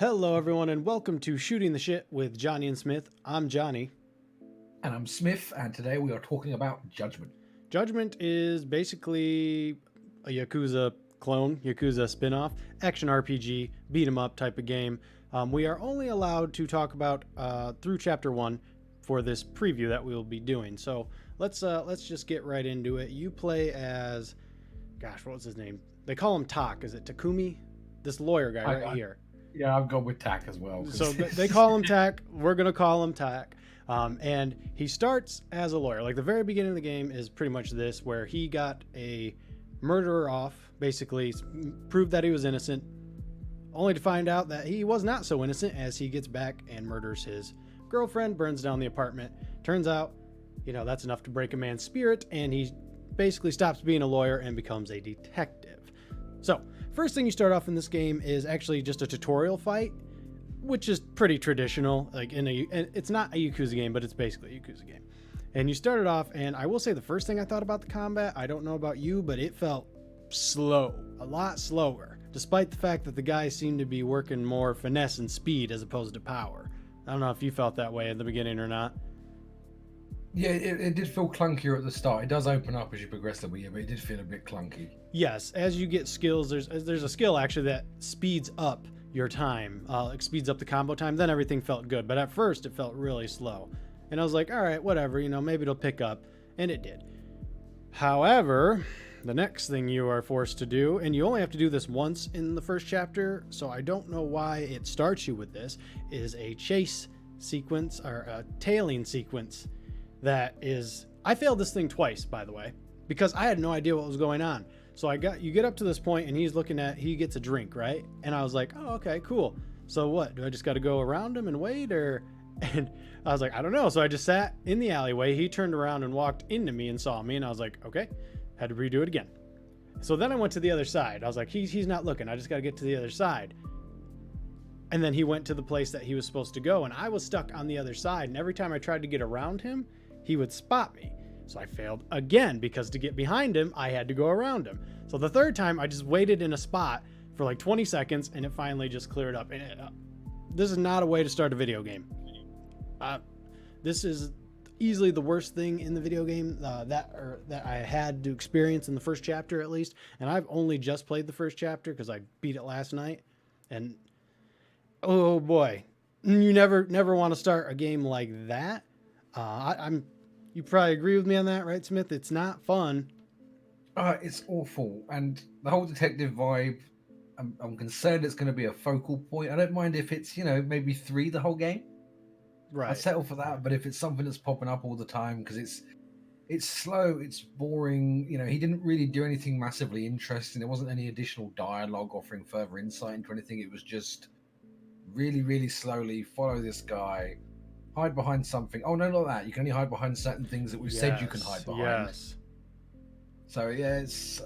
Hello, everyone, and welcome to Shooting the Shit with Johnny and Smith. I'm Johnny. And I'm Smith, and today we are talking about Judgment. Judgment is basically a Yakuza clone, Yakuza spin-off, action RPG, beat 'em up type of game. We are only allowed to talk about through Chapter 1 for this preview that we will be doing. So let's just get right into it. You play as, gosh, what was his name? They call him Tak. Is it Takumi? This lawyer guy right here. Yeah, I've gone with Tak as well. So they call him Tak. We're going to call him Tak. And he starts as a lawyer. Like the very beginning of the game is pretty much this, where he got a murderer off, basically proved that he was innocent, only to find out that he was not so innocent as he gets back and murders his girlfriend, burns down the apartment. Turns out, that's enough to break a man's spirit, and he basically stops being a lawyer and becomes a detective. So, first thing you start off in this game is actually just a tutorial fight, which is pretty traditional. Like it's not a Yakuza game, but it's basically a Yakuza game. And you started off, and I will say the first thing I thought about the combat, I don't know about you, but it felt slow, a lot slower, despite the fact that the guys seemed to be working more finesse and speed as opposed to power. I don't know if you felt that way at the beginning or not. Yeah, it did feel clunkier at the start. It does open up as you progress the way, but it did feel a bit clunky. Yes, as you get skills, there's a skill actually that speeds up your time, speeds up the combo time. Then everything felt good, but at first it felt really slow. And I was like, all right, whatever, maybe it'll pick up, and it did. However, the next thing you are forced to do, and you only have to do this once in the first chapter, so I don't know why it starts you with this, is a chase sequence or a tailing sequence. That is, I failed this thing twice, by the way, because I had no idea what was going on. So you get up to this point and he gets a drink, right? And I was like, oh, okay, cool. So what, do I just got to go around him and wait, and I was like, I don't know. So I just sat in the alleyway. He turned around and walked into me and saw me, and I was like, okay, had to redo it again. So then I went to the other side. I was like, he's not looking. I just got to get to the other side. And then he went to the place that he was supposed to go, and I was stuck on the other side. And every time I tried to get around him, he would spot me. So I failed again, because to get behind him, I had to go around him. So the third time, I just waited in a spot for like 20 seconds, and it finally just cleared up. And this is not a way to start a video game. This is easily the worst thing in the video game that I had to experience in the first chapter, at least. And I've only just played the first chapter because I beat it last night. And oh boy, you never want to start a game like that. You probably agree with me on that, right, Smith? It's not fun. It's awful, and the whole detective vibe. I'm concerned it's going to be a focal point. I don't mind if it's maybe 3 the whole game. Right. I'll settle for that. But if it's something that's popping up all the time, because it's slow, it's boring. He didn't really do anything massively interesting. There wasn't any additional dialogue offering further insight into anything. It was just really, really slowly follow this guy. Hide behind something. Oh, no, not that. You can only hide behind certain things that we've said you can hide behind. Yes. So, yeah, it's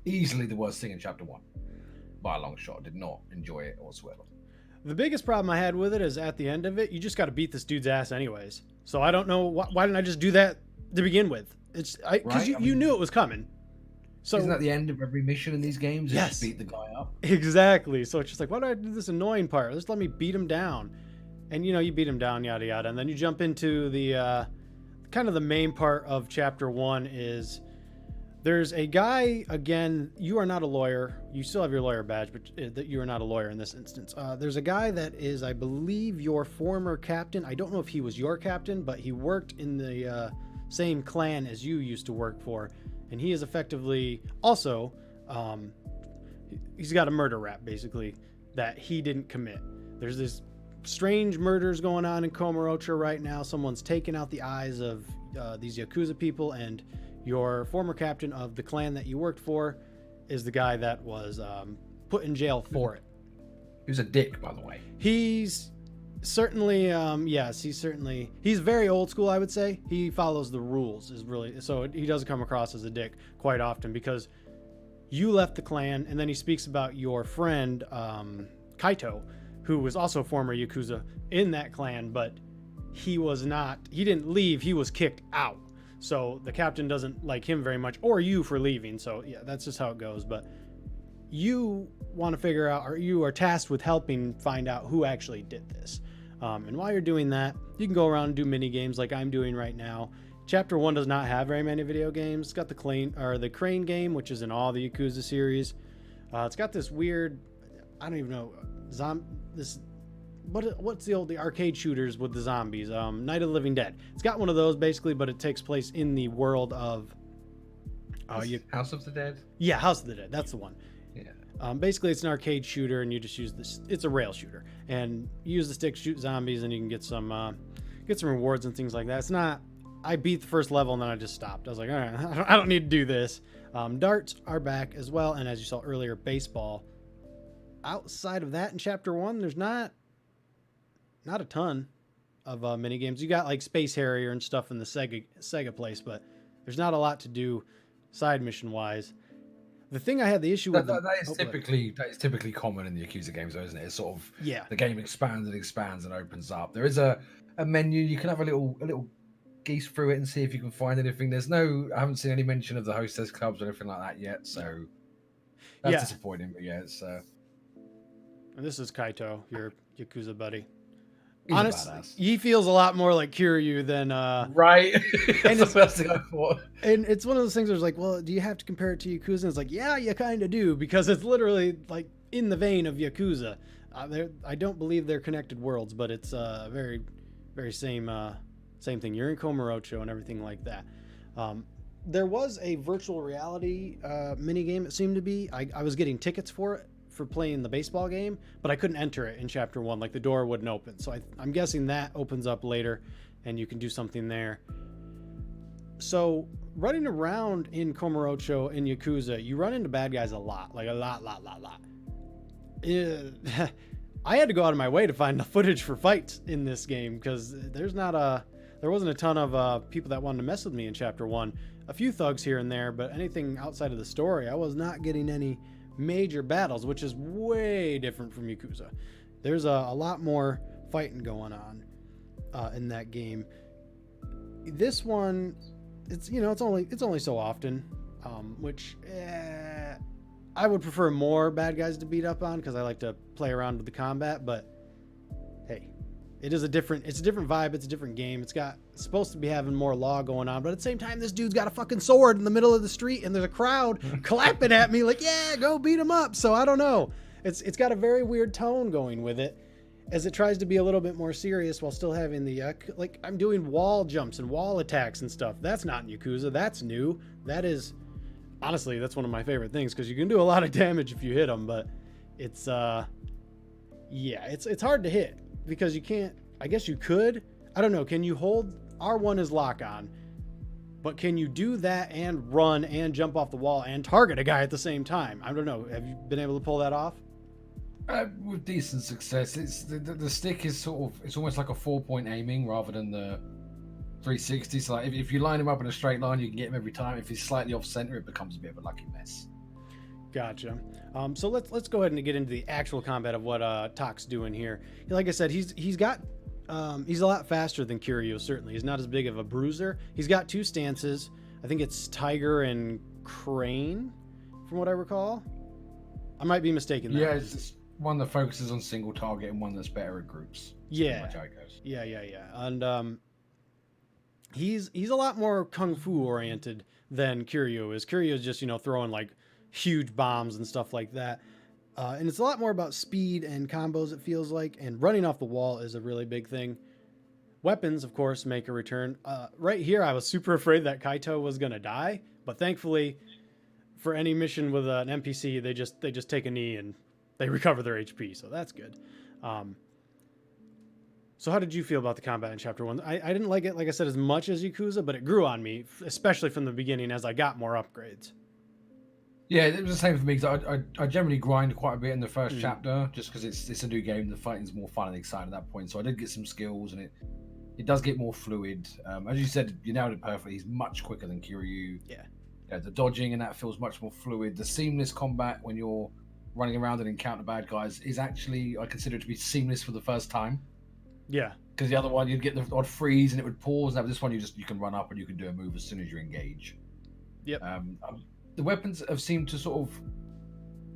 easily the worst thing in Chapter 1. By a long shot. I did not enjoy it whatsoever. The biggest problem I had with it is at the end of it, you just got to beat this dude's ass anyways. So I don't know, why didn't I just do that to begin with? Because you knew it was coming. So isn't that the end of every mission in these games? Yes. Just beat the guy up? Exactly. So it's just like, why do I do this annoying part? Just let me beat him down. And you beat him down, yada yada, and then you jump into the kind of the main part of Chapter 1 is there's a guy. Again, you are not a lawyer. You still have your lawyer badge, but that you are not a lawyer in this instance. There's a guy that is, I believe, your former captain. I don't know if he was your captain, but he worked in the same clan as you used to work for, and he is effectively also he's got a murder rap basically that he didn't commit. There's this strange murders going on in Komarocha right now. Someone's taken out the eyes of these Yakuza people, and your former captain of the clan that you worked for is the guy that was put in jail for it. He was a dick, by the way. He's certainly, yes, he's very old school, I would say. He follows the rules, so he does come across as a dick quite often, because you left the clan, and then he speaks about your friend, Kaito, who was also former Yakuza in that clan, but he didn't leave, he was kicked out. So the captain doesn't like him very much, or you for leaving. So yeah, that's just how it goes. But you want to figure out, or you are tasked with helping find out who actually did this. And while you're doing that, you can go around and do mini games like I'm doing right now. Chapter 1 does not have very many video games. It's got the crane game, which is in all the Yakuza series. It's got this weird, I don't even know, what's the arcade shooters with the zombies? Night of the Living Dead. It's got one of those basically, but it takes place in the world of House of the Dead. Yeah, House of the Dead. That's the one. Yeah. Basically, it's an arcade shooter, and you just use this. It's a rail shooter, and you use the stick, shoot zombies, and you can get some rewards and things like that. It's not. I beat the first level, and then I just stopped. I was like, all right, I don't need to do this. Darts are back as well, and as you saw earlier, baseball. Outside of that, in Chapter 1, there's not a ton of mini games. You got like Space Harrier and stuff in the Sega place, but there's not a lot to do side mission wise. The thing I had the issue with that is typically common in the Yakuza games, though, isn't it? It's sort of the game expands and opens up. There is a menu. You can have a little geese through it and see if you can find anything. I haven't seen any mention of the hostess clubs or anything like that yet, so that's disappointing. But yeah, it's. And this is Kaito, your Yakuza buddy. He's honestly, he feels a lot more like Kiryu than right. And it's the first thing I thought. And it's one of those things where it's like, well, do you have to compare it to Yakuza? And it's like, yeah, you kind of do, because it's literally like in the vein of Yakuza. I don't believe they're connected worlds, but it's very, very same thing. You're in Komorocho and everything like that. There was a virtual reality mini game. It seemed to be. I was getting tickets for it, for playing the baseball game, but I couldn't enter it in Chapter 1. Like the door wouldn't open. So I'm guessing that opens up later and you can do something there. So running around in Komorocho in Yakuza, you run into bad guys a lot. Like a lot. I had to go out of my way to find the footage for fights in this game, because there wasn't a ton of people that wanted to mess with me in Chapter 1. A few thugs here and there, but anything outside of the story, I was not getting any major battles, which is way different from Yakuza. There's a lot more fighting going on in that game. This one, it's only so often, which I would prefer more bad guys to beat up on, because I like to play around with the combat. But hey, it's a different vibe. It's a different game. It's supposed to be having more law going on, but at the same time, this dude's got a fucking sword in the middle of the street, and there's a crowd clapping at me like, yeah, go beat him up. So I don't know. It's got a very weird tone going with it, as it tries to be a little bit more serious while still having the like I'm doing wall jumps and wall attacks and stuff. That's not in Yakuza. That's new. That is, honestly, that's one of my favorite things, because you can do a lot of damage if you hit them, but it's it's hard to hit, because you can't. I guess you could. I don't know. Can you hold R1 is lock on, but can you do that and run and jump off the wall and target a guy at the same time? I don't know. Have you been able to pull that off? With decent success. It's the stick is it's almost like a 4-point aiming rather than the 360. So like if you line him up in a straight line, you can get him every time. If he's slightly off center, it becomes a bit of a lucky mess. Gotcha. So let's go ahead and get into the actual combat of what Tak's doing here. Like I said, he's a lot faster than Kiryu. Certainly, he's not as big of a bruiser. He's got two stances. I think it's Tiger and Crane, from what I recall. I might be mistaken there. Yeah, it's one that focuses on single target and one that's better at groups. Yeah. Yeah. And he's a lot more kung fu oriented than Kiryu is. Kiryu is just, throwing like huge bombs and stuff like that. And it's a lot more about speed and combos, it feels like, and running off the wall is a really big thing. Weapons, of course, make a return. Right here, I was super afraid that Kaito was going to die, but thankfully, for any mission with an NPC, they just take a knee and they recover their HP, so that's good. So how did you feel about the combat in Chapter 1? I didn't like it, like I said, as much as Yakuza, but it grew on me, especially from the beginning as I got more upgrades. Yeah, it was the same for me, because I generally grind quite a bit in the first chapter, just because it's a new game. The fighting's more fun and exciting at that point. So I did get some skills, and it does get more fluid. As you said, you nailed it perfectly. He's much quicker than Kiryu. Yeah. The dodging and that feels much more fluid. The seamless combat when you're running around and encounter bad guys is actually, I consider it to be seamless for the first time. Yeah. Because the other one, you'd get the odd freeze and it would pause. Now this one, you can run up and you can do a move as soon as you engage. Yep. The weapons have seemed to sort of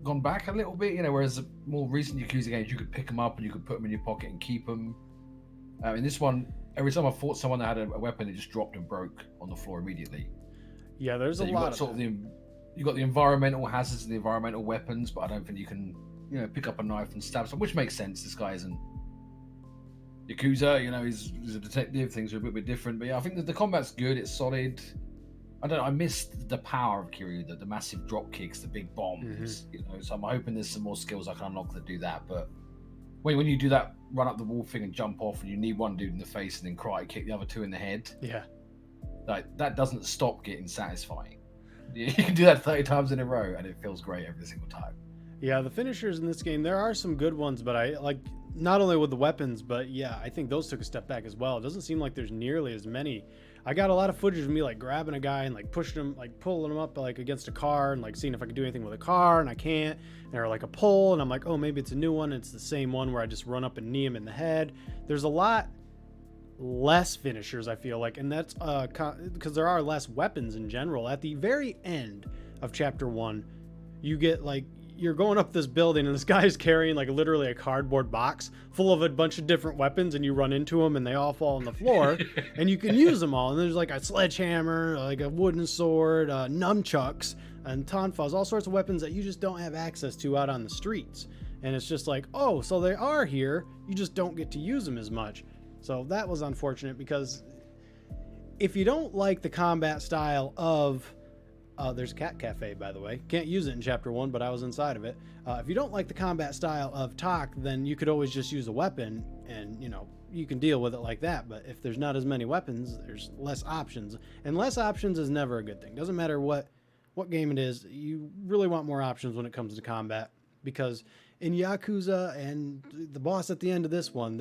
gone back a little bit, you know, whereas the more recent Yakuza games, you could pick them up and you could put them in your pocket and keep them. In this one, every time I fought someone that had a weapon, it just dropped and broke on the floor immediately. Yeah, there's a lot of you got the environmental hazards and the environmental weapons, but I don't think you can, you know, pick up a knife and stab someone, which makes sense. This guy isn't Yakuza, you know, he's a detective. Things are a bit different, but yeah, I think that the combat's good. It's solid. I don't know. I missed the power of Kiryu, the massive drop kicks, the big bombs. You know, so I'm hoping there's some more skills I can unlock that do that. But when you do that, run up the wall thing and jump off, and you need one dude in the face and then karate kick the other two in the head. Yeah, like that doesn't stop getting satisfying. You can do that 30 times in a row, and it feels great every single time. Yeah, the finishers in this game, there are some good ones, but I like not only with the weapons, but yeah, I think those took a step back as well. It doesn't seem like there's nearly as many. I got a lot of footage of me like grabbing a guy and like pushing him, like pulling him up like against a car and like seeing if I could do anything with a car, and I can't. And or like a pole, and I'm like, oh, maybe it's a new one. It's the same one where I just run up and knee him in the head. There's a lot less finishers, I feel like, and that's because there are less weapons in general. At the very end of chapter 1, you get like you're going up this building and this guy's carrying like literally a cardboard box full of a bunch of different weapons, and you run into them and they all fall on the floor and you can use them all. And there's like a sledgehammer, like a wooden sword, nunchucks and tonfas, all sorts of weapons that you just don't have access to out on the streets. And it's just like, oh, so they are here, you just don't get to use them as much. So that was unfortunate, because if you don't like the combat style of there's a cat cafe, by the way. Can't use it in chapter 1, but I was inside of it. If you don't like the combat style of Tak, then you could always just use a weapon and, you know, you can deal with it like that. But if there's not as many weapons, there's less options. And less options is never a good thing. Doesn't matter what game it is. You really want more options when it comes to combat. Because in Yakuza and the boss at the end of this one,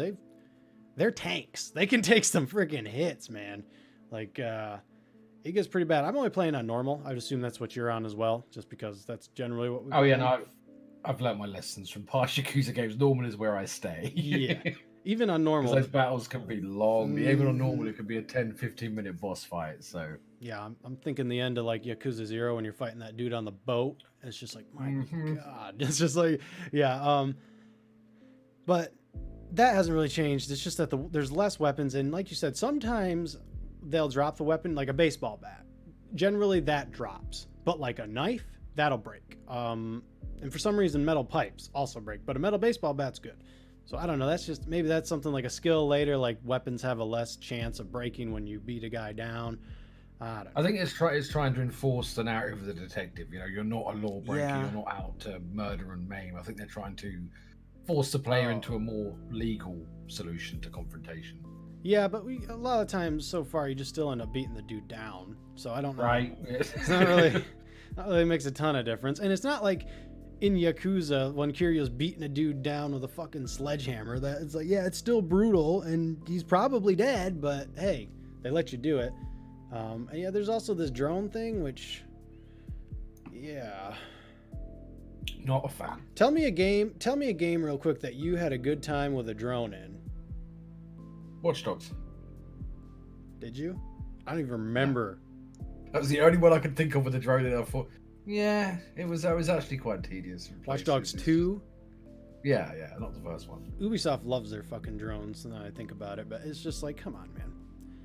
they're tanks. They can take some freaking hits, man. Like, it gets pretty bad. I'm only playing on normal. I would assume that's what you're on as well, just because that's generally what we play. Oh, yeah, no, I've learned my lessons from past Yakuza games. Normal is where I stay. Yeah. Even on normal. Those battles can be long. Even on normal, it could be a 10, 15-minute boss fight. So yeah, I'm thinking the end of like Yakuza 0 when you're fighting that dude on the boat. It's just like, my God. It's just like, yeah. But that hasn't really changed. It's just that there's less weapons. And like you said, sometimes they'll drop the weapon, like a baseball bat. Generally that drops, but like a knife, that'll break. And for some reason metal pipes also break, but a metal baseball bat's good. So I don't know, that's just, maybe that's something like a skill later, like weapons have a less chance of breaking when you beat a guy down. I don't know. I think it's trying to enforce the narrative of the detective. You know, you're not a lawbreaker, You're not out to murder and maim. I think they're trying to force the player into a more legal solution to confrontation. Yeah, but a lot of times so far you just still end up beating the dude down. So I don't know. Right. It's not really makes a ton of difference. And it's not like in Yakuza when Kiryu's beating a dude down with a fucking sledgehammer that it's like, yeah, it's still brutal and he's probably dead, but hey, they let you do it. And yeah, there's also this drone thing, which, yeah. Not a fan. Tell me a game real quick that you had a good time with a drone in. Watch Dogs. Did you? I don't even remember. That was the only one I could think of with the drone, and I thought, yeah, it was actually quite tedious. Watch Dogs 2? Yeah, not the first one. Ubisoft loves their fucking drones, now I think about it, but it's just like, come on, man.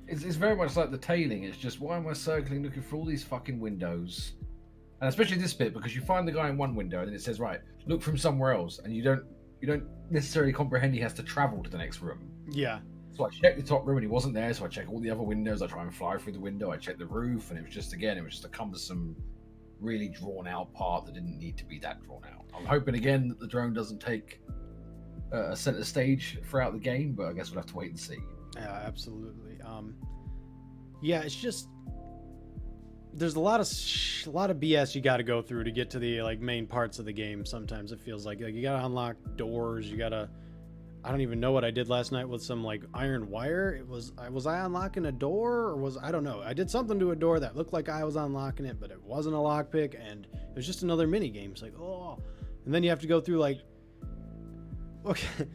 It's very much like the tailing. It's just, why am I circling looking for all these fucking windows? And especially this bit, because you find the guy in one window and then it says, right, look from somewhere else, and you don't necessarily comprehend he has to travel to the next room. Yeah. So I checked the top room and he wasn't there, so I check all the other windows. I try and fly through the window. I check the roof, and it was just a cumbersome, really drawn out part that didn't need to be that drawn out. I'm hoping again that the drone doesn't take a center stage throughout the game, but I guess we'll have to wait and see. Yeah, absolutely. Yeah, it's just there's a lot of BS you got to go through to get to the like main parts of the game. Sometimes it feels like you got to unlock doors. I don't even know what I did last night with some like iron wire. Was I unlocking a door, or I don't know. I did something to a door that looked like I was unlocking it, but it wasn't a lockpick, and it was just another mini game. It's like, oh, and then you have to go through like, okay,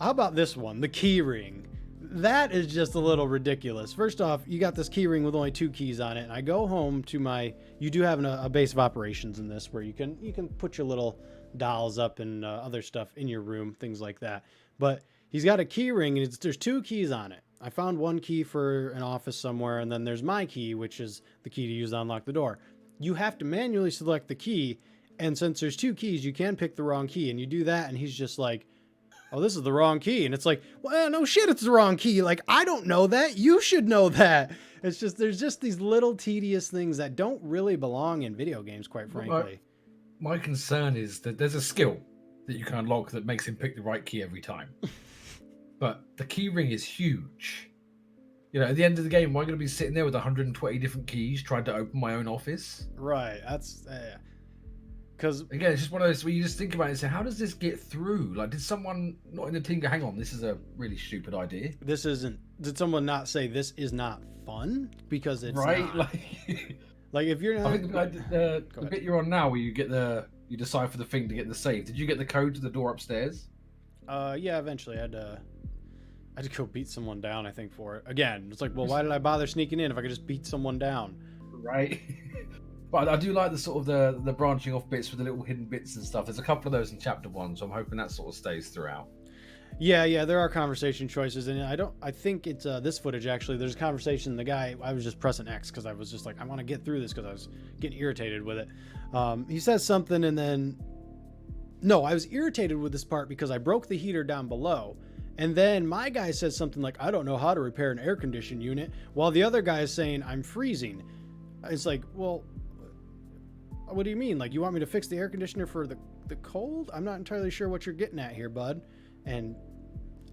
how about this one, the key ring? that is just a little ridiculous. First off, you got this key ring with only 2 keys on it, and I go home to my. You do have a base of operations in this where you can put your little dolls up and other stuff in your room, things like that. But he's got a key ring, and there's 2 keys on it. I found 1 key for an office somewhere, and then there's my key, which is the key to use to unlock the door. You have to manually select the key, and since there's 2 keys, you can pick the wrong key, and you do that, and he's just like, oh, this is the wrong key. And it's like, well, no shit, it's the wrong key. Like, I don't know that. You should know that. It's just, there's just these little tedious things that don't really belong in video games, quite frankly. My concern is that there's a skill that you can unlock that makes him pick the right key every time. But the key ring is huge. You know, at the end of the game, am I going to be sitting there with 120 different keys trying to open my own office? Right. That's... Because again, it's just one of those where you just think about it and say, how does this get through? Like, did someone not in the team go, hang on, this is a really stupid idea? This isn't. Did someone not say this is not fun? Because it's right. Not. Like if you're not. I think the bit you're on now, where you decipher the thing to get the save. Did you get the code to the door upstairs? Yeah. Eventually, I had to go beat someone down. I think for it. Again, it's like, well, why did I bother sneaking in if I could just beat someone down? Right. But I do like the sort of the branching off bits with the little hidden bits and stuff. There's a couple of those in chapter 1, so I'm hoping that sort of stays throughout. Yeah, there are conversation choices, and I think it's this footage actually. There's a conversation. The guy, I was just pressing X because I was just like, I want to get through this because I was getting irritated with it. He says something, and then no, I was irritated with this part because I broke the heater down below. And then my guy says something like, I don't know how to repair an air condition unit, while the other guy is saying, I'm freezing. It's like, well, what do you mean? Like, you want me to fix the air conditioner for the cold? I'm not entirely sure what you're getting at here, bud. And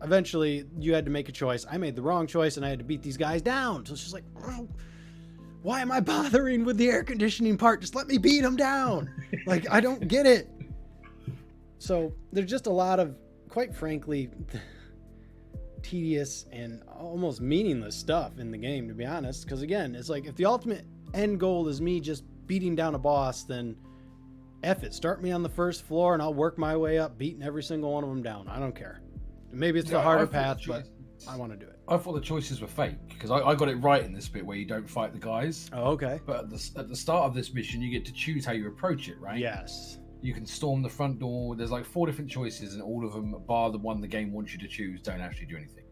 eventually you had to make a choice. I made the wrong choice, and I had to beat these guys down. So it's just like, oh, why am I bothering with the air conditioning part? Just let me beat them down. Like, I don't get it. So there's just a lot of, quite frankly, tedious and almost meaningless stuff in the game, to be honest. Because again, it's like, if the ultimate end goal is me just beating down a boss, then F it. Start me on the first floor and I'll work my way up, beating every single one of them down. I don't care. Maybe it's the harder path, but I want to do it. I thought the choices were fake because I got it right in this bit where you don't fight the guys. Oh, okay. But at the start of this mission, you get to choose how you approach it, right? Yes. You can storm the front door. There's like 4 different choices, and all of them, bar the one the game wants you to choose, don't actually do anything.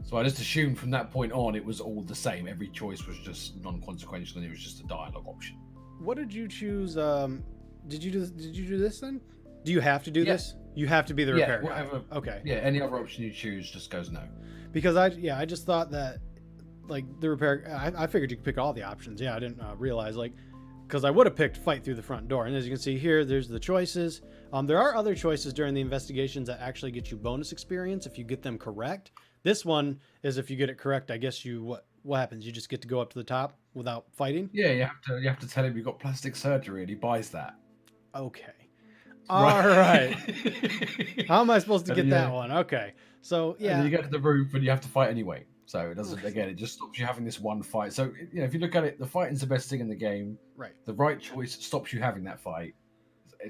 So I just assumed from that point on, it was all the same. Every choice was just non-consequential, and it was just a dialogue option. What did you choose? Did you do this then? Do you have to do this? You have to be the repair guy. Whatever. Okay. Yeah, any other option you choose just goes no. Because I just thought that, like, the repair. I figured you could pick all the options. Yeah, I didn't realize, like, because I would have picked fight through the front door. And as you can see here, there's the choices. There are other choices during the investigations that actually get you bonus experience if you get them correct. This one is if you get it correct, I guess what happens? You just get to go up to the top without fighting? Yeah, you have to tell him you've got plastic surgery, and he buys that. Okay. All right. How am I supposed to get that one? Okay. So yeah. And then you get to the roof and you have to fight anyway. So it doesn't. Again, it just stops you having this one fight. So if you look at it, the fighting's the best thing in the game. Right. The right choice stops you having that fight.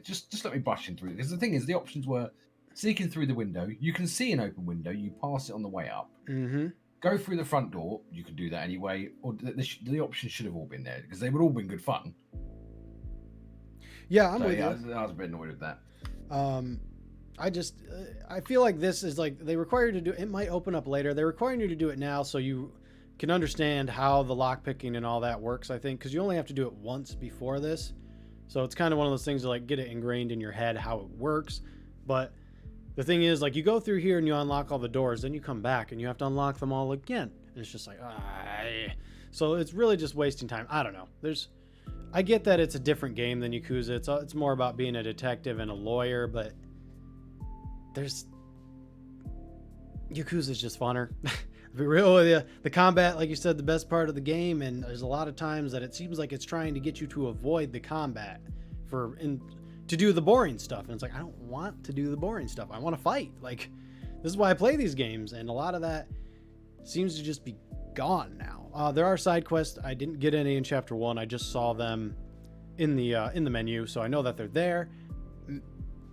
Just let me bush in through. Because the thing is, the options were sneaking through the window. You can see an open window. You pass it on the way up. Mm-hmm. Go through the front door. You can do that anyway. Or the options should have all been there because they would all been good fun. Yeah, I'm with you. I was a bit annoyed with that. I feel like this is like they require you to do it might open up later. They're requiring you to do it now so you can understand how the lockpicking and all that works, I think, because you only have to do it once before this. So it's kind of one of those things to like get it ingrained in your head how it works. But the thing is, like, you go through here and you unlock all the doors, then you come back and you have to unlock them all again. And it's just like, so it's really just wasting time. I don't know. I get that it's a different game than Yakuza. It's more about being a detective and a lawyer, but Yakuza's just funner. To be real with you, the combat, like you said, the best part of the game, and there's a lot of times that it seems like it's trying to get you to avoid the combat to do the boring stuff. And it's like, I don't want to do the boring stuff. I want to fight. Like, this is why I play these games, and a lot of that seems to just be gone now. There are side quests. I didn't get any in chapter 1. I just saw them in the menu, so I know that they're there.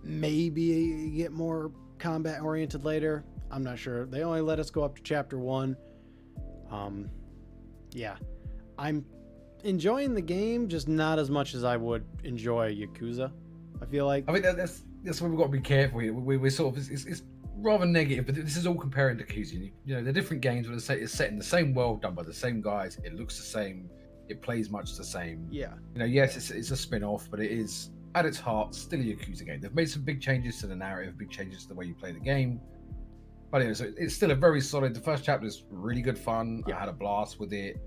Maybe get more combat oriented later. I'm not sure. They only let us go up to chapter 1. Yeah, I'm enjoying the game, just not as much as I would enjoy Yakuza. I feel like. I think that's where we've got to be careful here. We're sort of it's rather negative, but this is all comparing to Yakuza. You know, they're different games, but it's set in the same world, done by the same guys. It looks the same. It plays much the same. Yeah. You know, yes, it's a spin-off, but it is at its heart still a Yakuza game. They've made some big changes to the narrative, big changes to the way you play the game. But anyway, so it's still a very solid. The first chapter is really good fun. Yeah. I had a blast with it.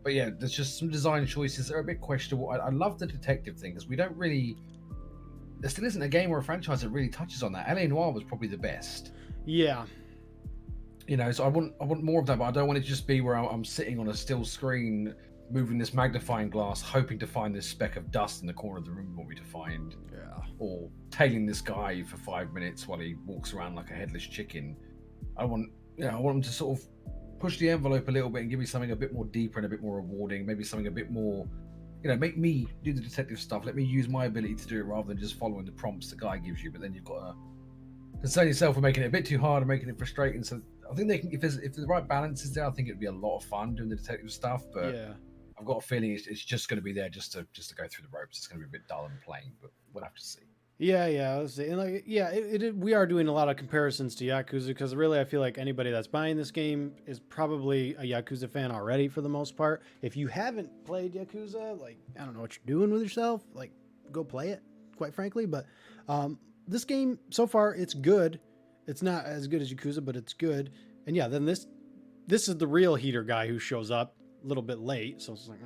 But yeah, there's just some design choices that are a bit questionable. I love the detective thing because we don't really. There still isn't a game or a franchise that really touches on that. LA Noire was probably the best. Yeah. You know, so I want more of that, but I don't want it to just be where I'm sitting on a still screen, moving this magnifying glass, hoping to find this speck of dust in the corner of the room you want me to find. Yeah. Or tailing this guy for 5 minutes while he walks around like a headless chicken. I want him to sort of push the envelope a little bit and give me something a bit more deeper and a bit more rewarding, maybe something a bit more, make me do the detective stuff. Let me use my ability to do it rather than just following the prompts the guy gives you. But then you've got to concern yourself for making it a bit too hard and making it frustrating. So I think they can, if the right balance is there, I think it'd be a lot of fun doing the detective stuff. But yeah. I've got a feeling it's just going to be there just to go through the ropes. It's going to be a bit dull and plain, but we'll have to see. Yeah, and we are doing a lot of comparisons to Yakuza because really I feel like anybody that's buying this game is probably a Yakuza fan already for the most part. If you haven't played Yakuza, like, I don't know what you're doing with yourself, like, go play it, quite frankly. But this game, so far, it's good. It's not as good as Yakuza, but it's good. And yeah, then this is the real heater guy who shows up a little bit late, so it's like,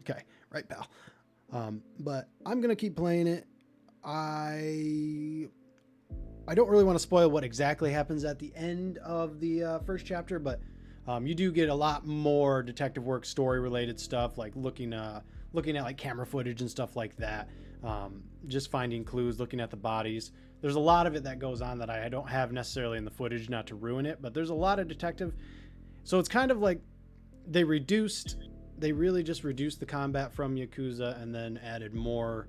okay, right, pal. But I'm going to keep playing it. I don't really want to spoil what exactly happens at the end of the first chapter, but you do get a lot more detective work, story related stuff, like looking at like camera footage and stuff like that. Just finding clues, looking at the bodies. There's a lot of it that goes on that I don't have necessarily in the footage, not to ruin it, but there's a lot of detective. So it's kind of like they really just reduced the combat from Yakuza and then added more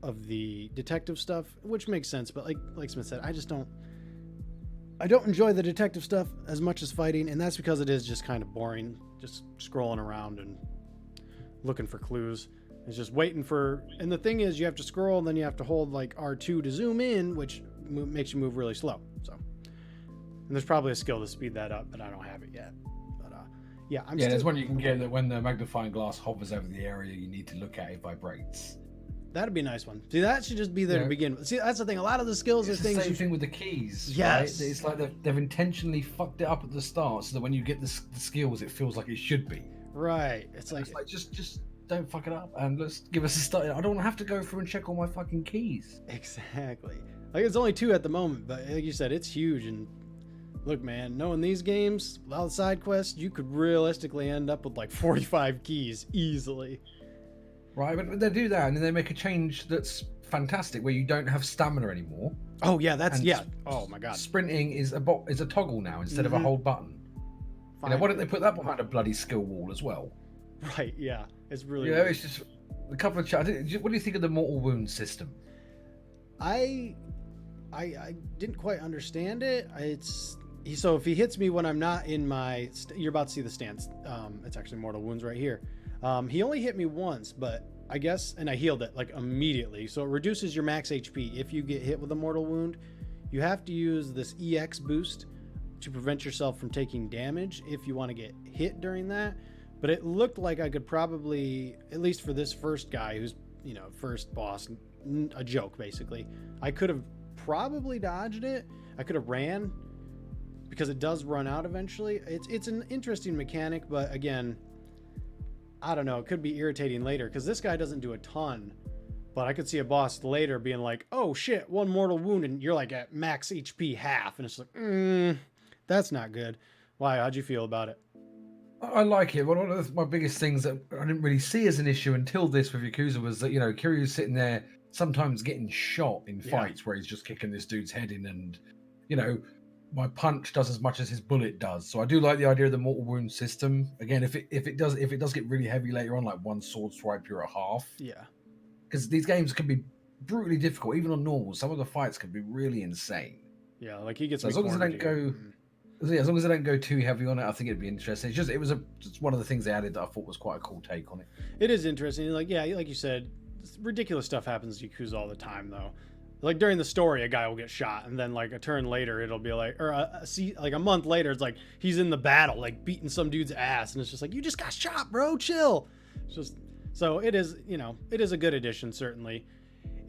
of the detective stuff, which makes sense. But like Smith said, I don't enjoy the detective stuff as much as fighting, and that's because it is just kind of boring, just scrolling around and looking for clues. It's just waiting for, and the thing is you have to scroll and then you have to hold like R2 to zoom in, which makes you move really slow. So, and there's probably a skill to speed that up, but I don't have it yet. But yeah, there's one you can get that when the magnifying glass hovers over the area you need to look at, it vibrates. That'd be a nice one. See, that should just be there to begin with. See, that's the thing. A lot of the skills are things. The same thing with the keys. Yes. Right? It's like they've intentionally fucked it up at the start so that when you get the skills, it feels like it should be. Right. It's like just don't fuck it up and let's give us a start. I don't have to go through and check all my fucking keys. Exactly. Like, it's only 2 at the moment, but like you said, it's huge. And look, man, knowing these games, without the side quests, you could realistically end up with like 45 keys easily. Right, but they do that, and then they make a change that's fantastic, where you don't have stamina anymore. Oh yeah, Oh my god. Sprinting is a toggle now instead of a hold button. You know, why don't they put that behind a bloody skill wall as well? Right. Yeah, it's really. It's just a couple of. What do you think of the mortal wound system? I didn't quite understand it. So if he hits me when I'm not in my, you're about to see the stance. It's actually mortal wounds right here. He only hit me once, but I guess, and I healed it like immediately. So it reduces your max HP. If you get hit with a mortal wound, you have to use this EX boost to prevent yourself from taking damage if you want to get hit during that. But it looked like I could probably, at least for this first guy who's, first boss, a joke basically, I could have probably dodged it. I could have ran because it does run out eventually. It's an interesting mechanic, but again, I don't know, it could be irritating later because this guy doesn't do a ton, but I could see a boss later being like, oh shit, 1 mortal wound and you're like at max HP half, and it's like, that's not good. Why? How'd you feel about it? I like it. One of my biggest things that I didn't really see as an issue until this with Yakuza was that, Kiryu's sitting there sometimes getting shot in fights where he's just kicking this dude's head in, and, my punch does as much as his bullet does. So I do like the idea of the mortal wound system. Again, if it does get really heavy later on, like 1 sword swipe, you're at half. Yeah. Because these games can be brutally difficult, even on normal. Some of the fights can be really insane. Yeah, like he gets So me as long as they cornered don't here. go, yeah, as long as they don't go too heavy on it, I think it'd be interesting. Just one of the things they added that I thought was quite a cool take on it. It is interesting. Like, yeah, like you said, ridiculous stuff happens to Yakuza all the time, though. Like during the story, a guy will get shot, and then like a turn later, it'll be like, or like a month later, it's like he's in the battle, like beating some dude's ass, and it's just like, you just got shot, bro, chill. It's just so it is, it is a good addition, certainly.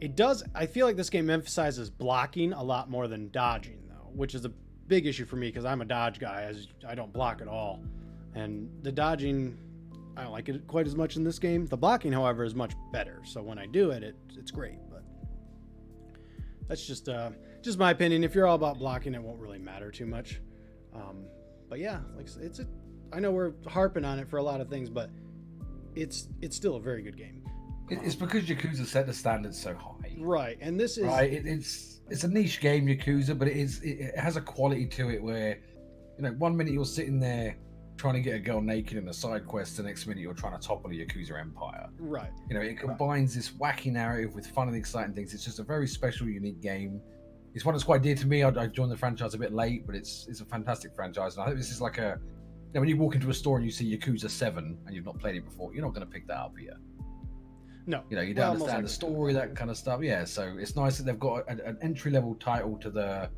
It does. I feel like this game emphasizes blocking a lot more than dodging, though, which is a big issue for me because I'm a dodge guy, as I don't block at all, and the dodging, I don't like it quite as much in this game. The blocking, however, is much better. So when I do it, it's great. But that's just my opinion. If you're all about blocking, it won't really matter too much. But yeah, like I know we're harping on it for a lot of things, but it's still a very good game. It's because Yakuza set the standards so high, right? And this is right. It's a niche game, Yakuza, but it has a quality to it where, 1 minute you're sitting there trying to get a girl naked in a side quest, the next minute you're trying to topple a Yakuza empire. Right. It combines this wacky narrative with fun and exciting things. It's just a very special, unique game. It's one that's quite dear to me. I joined the franchise a bit late, but it's a fantastic franchise. And I think this is like when you walk into a store and you see Yakuza 7 and you've not played it before, you're not going to pick that up here. No. You don't understand the story, that kind of stuff. Yeah, so it's nice that they've got an entry-level title to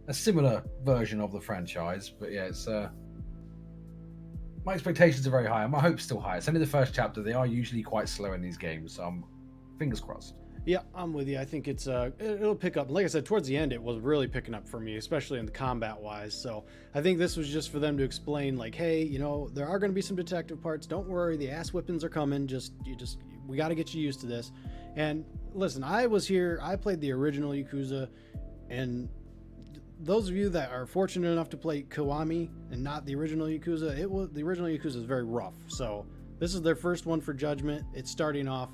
a similar version of the franchise. But yeah, it's my expectations are very high, and my hope's still high. It's only the first chapter. They are usually quite slow in these games, so I'm fingers crossed. Yeah, I'm with you. I think it'll pick up. Like I said, towards the end, it was really picking up for me, especially in the combat wise. So I think this was just for them to explain, like, hey, there are going to be some detective parts. Don't worry, the ass whippings are coming. We got to get you used to this. And listen, I was here. I played the original Yakuza, and those of you that are fortunate enough to play Kiwami and not the original Yakuza, the original Yakuza is very rough. So this is their first one for Judgment. It's starting off,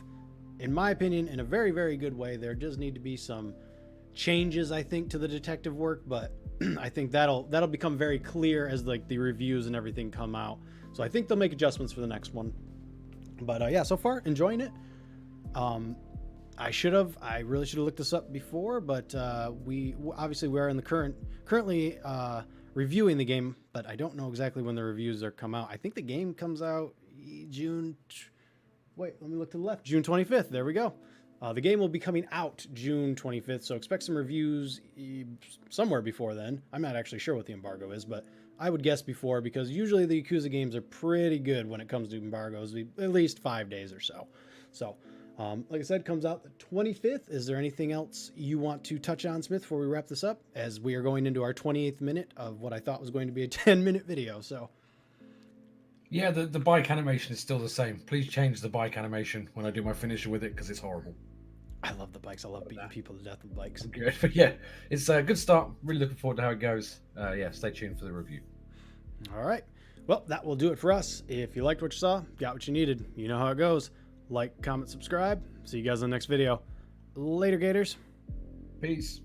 in my opinion, in a very, very good way. There does need to be some changes, I think, to the detective work, but I think that'll become very clear as like the reviews and everything come out. So I think they'll make adjustments for the next one. But yeah, so far enjoying it. I really should have looked this up before, but we are in the currently reviewing the game, but I don't know exactly when the reviews are come out. I think the game comes out June 25th. There we go. The game will be coming out June 25th, so expect some reviews somewhere before then. I'm not actually sure what the embargo is, but I would guess before, because usually the Yakuza games are pretty good when it comes to embargoes, at least 5 days or so. So, like I said, comes out the 25th. Is there anything else you want to touch on, Smith, before we wrap this up? As we are going into our 28th minute of what I thought was going to be a 10-minute video. So, yeah, the bike animation is still the same. Please change the bike animation when I do my finisher with it, because it's horrible. I love the bikes. I love beating people to death with bikes. Good, but yeah, it's a good start. Really looking forward to how it goes. Yeah, stay tuned for the review. All right. Well, that will do it for us. If you liked what you saw, got what you needed, you know how it goes. Like, comment, subscribe. See you guys in the next video. Later, Gators. Peace.